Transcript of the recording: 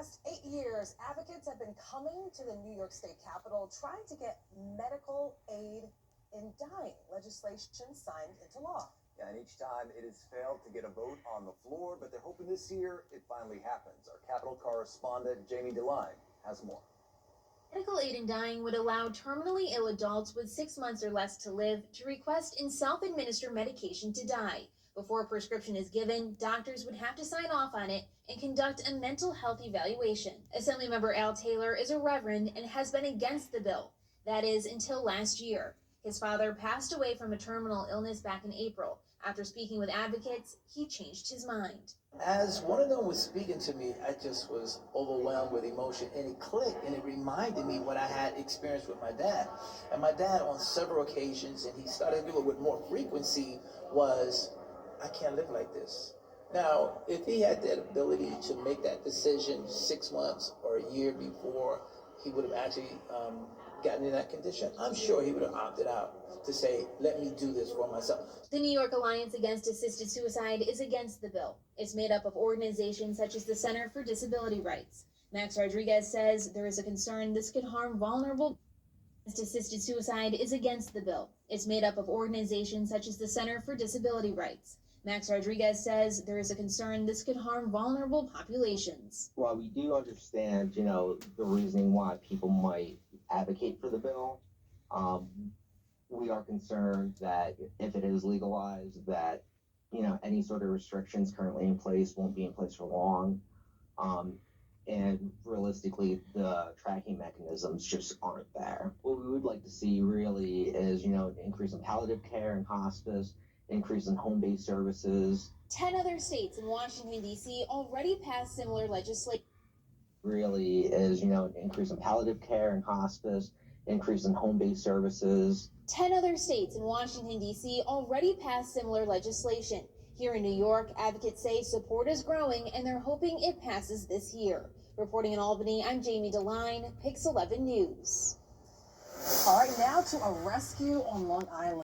past 8 years, advocates have been coming to the New York State Capitol trying to get medical aid in dying legislation signed into law. Yeah, and each time it has failed to get a vote on the floor, but they're hoping this year it finally happens. Our Capitol correspondent, Deline, has more. Medical aid in dying would allow terminally ill adults with 6 months or less to live to request and self-administer medication to die. Before a prescription is given, doctors would have to sign off on it and conduct a mental health evaluation. Assemblymember Al Taylor is a reverend and has been against the bill. That is, until last year. His father passed away from a terminal illness back in April. After speaking with advocates, he changed his mind. As one of them was speaking to me, I just was overwhelmed with emotion, and it clicked, and it reminded me what I had experienced with my dad. And my dad, on several occasions, and he started to do it with more frequency, was, I can't live like this. Now, if he had that ability to make that decision 6 months or a year before he would have actually gotten in that condition, I'm sure he would have opted out to say, let me do this for myself. The New York Alliance Against Assisted Suicide is against the bill. It's made up of organizations such as the Center for Disability Rights. Max Rodriguez says there is a concern this could harm vulnerable. Assisted Suicide is against the bill. It's made up of organizations such as the Center for Disability Rights. Max Rodriguez says there is a concern this could harm vulnerable populations. While we do understand, the reasoning why people might advocate for the bill, we are concerned that if it is legalized, that, any sort of restrictions currently in place won't be in place for long. And realistically, the tracking mechanisms just aren't there. What we would like to see really is, an increase in palliative care and hospice, increase in home-based services. 10 other states in Washington, D.C. already passed similar legislation. Really is, an increase in palliative care and hospice, increase in home-based services. 10 other states in Washington, D.C. already passed similar legislation. Here in New York, advocates say support is growing and they're hoping it passes this year. Reporting in Albany, I'm Jamie Deline, Pix 11 News. All right, now to a rescue on Long Island.